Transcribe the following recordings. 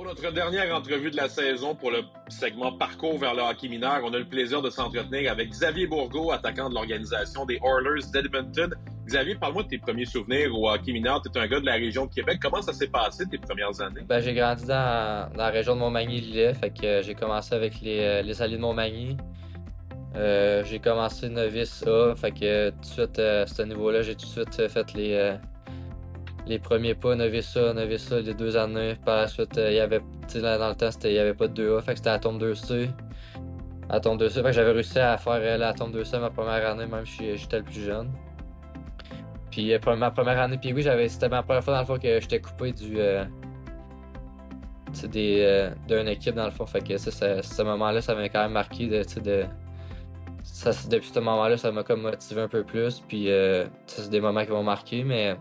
Pour notre dernière entrevue de la saison pour le segment Parcours vers le hockey mineur, on a le plaisir de s'entretenir avec Xavier Bourgault, attaquant de l'organisation des Oilers d'Edmonton. Xavier, parle-moi de tes premiers souvenirs au hockey mineur. Tu es un gars de la région de Québec. Comment ça s'est passé tes premières années? J'ai grandi dans la région de Montmagny-Lillet, fait que j'ai commencé avec les alliés de Montmagny. J'ai commencé novice A, fait que tout de suite à ce niveau-là, j'ai tout de suite fait les premiers pas novice A, les 2 années. Par la suite, il y avait, dans le temps, il n'y avait pas de 2A, fait que c'était la tombe 2C. La tombe 2C, fait que j'avais réussi à faire la tombe 2C ma première année, même si j'étais le plus jeune. Puis ma première année, puis oui, c'était ma première fois dans le fond que j'étais coupé d'une équipe dans le fond. Fait que ce moment-là, ça m'a quand même marqué depuis ce moment-là, ça m'a comme motivé un peu plus. Puis c'est des moments qui m'ont marqué, mais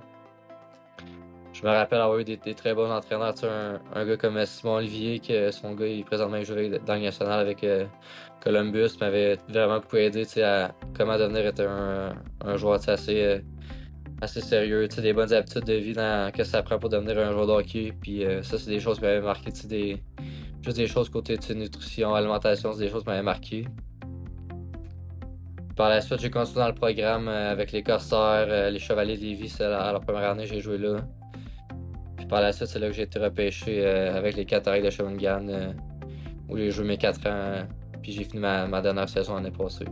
je me rappelle avoir eu des très bons entraîneurs. Un gars comme Simon Olivier, que son gars, il présentement joué dans le national avec Columbus, m'avait vraiment beaucoup aidé à comment devenir être un joueur assez sérieux, des bonnes habitudes de vie que ça prend pour devenir un joueur de hockey. Puis ça, c'est des choses qui m'avaient marqué, juste des choses côté nutrition, alimentation, c'est des choses qui m'avaient marqué. Par la suite, j'ai continué dans le programme avec les Corsaires, les Chevaliers de Lévis. À la première année, j'ai joué là. Puis par la suite, c'est là que j'ai été repêché avec les Cataractes de Shawinigan, où j'ai joué mes 4 ans. Puis j'ai fini ma dernière saison l'année passée. Là.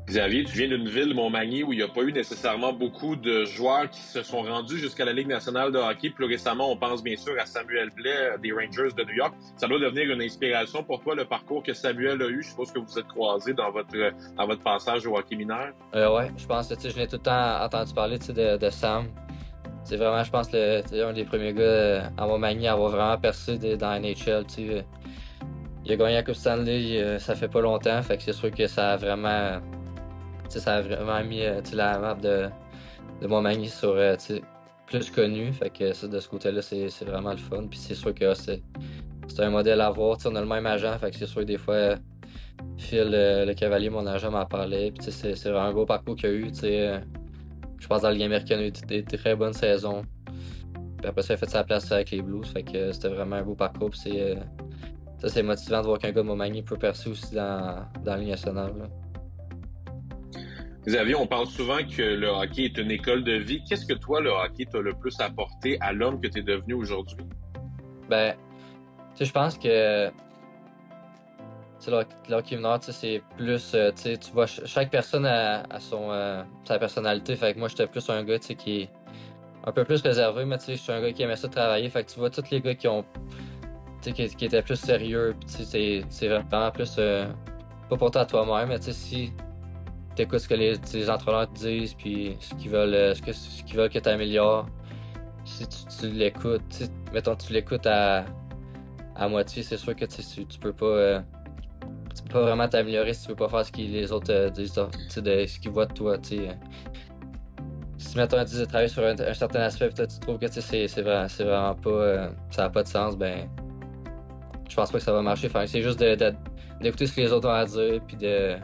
Xavier, tu viens d'une ville, Montmagny, où il n'y a pas eu nécessairement beaucoup de joueurs qui se sont rendus jusqu'à la Ligue nationale de hockey. Plus récemment, on pense bien sûr à Samuel Blais des Rangers de New York. Ça doit devenir une inspiration pour toi, le parcours que Samuel a eu. Je suppose que vous êtes croisés dans votre passage au hockey mineur. Ouais, je pense que je l'ai tout le temps entendu parler de Sam. C'est vraiment, je pense, un des premiers gars à Montmagny à avoir vraiment percé dans la NHL. Il a gagné la Coupe Stanley, ça fait pas longtemps, fait que c'est sûr que ça a vraiment mis la map de Montmagny sur plus connu. Fait que ça, de ce côté-là, c'est vraiment le fun. Puis c'est sûr que c'est un modèle à voir. On a le même agent, fait que c'est sûr que des fois, Phil, le Cavalier, mon agent, m'en parlait. Puis c'est vraiment un beau parcours qu'il a eu. Je pense dans la Ligue américaine, il a eu des très bonnes saisons. Puis après ça, il a fait sa place avec les Blues. Fait que c'était vraiment un beau parcours. Puis c'est motivant de voir qu'un gars de Montmagny peut percer aussi dans la Ligue nationale. Là. Xavier, on parle souvent que le hockey est une école de vie. Qu'est-ce que toi, le hockey, t'a le plus apporté à l'homme que tu es devenu aujourd'hui? Je pense que le hockey mineur, c'est plus, tu vois, chaque personne a sa personnalité. Fait que moi, j'étais plus un gars, qui est un peu plus réservé, mais je suis un gars qui aimait ça travailler. Fait que tu vois, tous les gars qui étaient plus sérieux, c'est vraiment plus, pas pour toi à toi-même, mais si t'écoutes ce que les entraîneurs te disent, puis ce qu'ils veulent que tu améliores. Si tu l'écoutes, mettons tu l'écoutes à moitié, c'est sûr que tu peux pas vraiment t'améliorer si tu veux pas faire ce que les autres disent, de ce qu'ils voient de toi. Si mettons ils disent de travailler sur un certain aspect, peut-être tu trouves que c'est vraiment pas, ça n'a pas de sens, je pense pas que ça va marcher. Enfin, c'est juste d'écouter ce que les autres ont à dire, puis de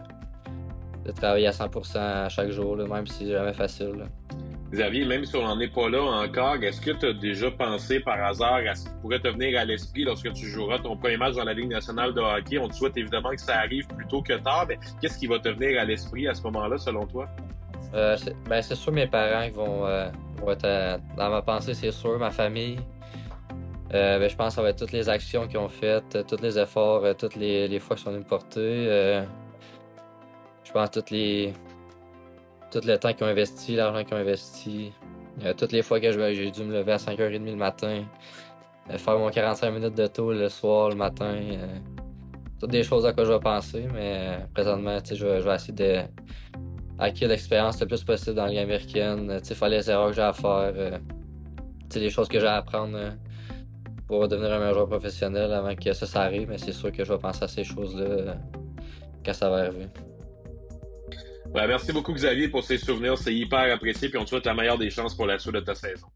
travailler à 100% à chaque jour, là, même si c'est jamais facile. Là. Xavier, même si on n'en est pas là encore, est-ce que tu as déjà pensé par hasard à ce qui pourrait te venir à l'esprit lorsque tu joueras ton premier match dans la Ligue nationale de hockey? On te souhaite évidemment que ça arrive plus tôt que tard, mais qu'est-ce qui va te venir à l'esprit à ce moment-là, selon toi? C'est sûr mes parents qui vont être dans ma pensée, c'est sûr, ma famille. Je pense que ça va être toutes les actions qu'ils ont faites, tous les efforts, toutes les fois qu'ils sont venus me porter. Je pense tout le temps qu'ils ont investi, l'argent qu'ils ont investi. Toutes les fois que j'ai dû me lever à 5h30 le matin, faire mon 45 minutes de tour le soir, le matin. Toutes des choses à quoi je vais penser, mais présentement, je vais essayer d'acquérir l'expérience le plus possible dans la Ligue américaine. Faire les erreurs que j'ai à faire. Les choses que j'ai à apprendre pour devenir un meilleur joueur professionnel avant que ça arrive. Mais c'est sûr que je vais penser à ces choses-là quand ça va arriver. Merci beaucoup, Xavier, pour ces souvenirs. C'est hyper apprécié. Puis on te souhaite la meilleure des chances pour la suite de ta saison.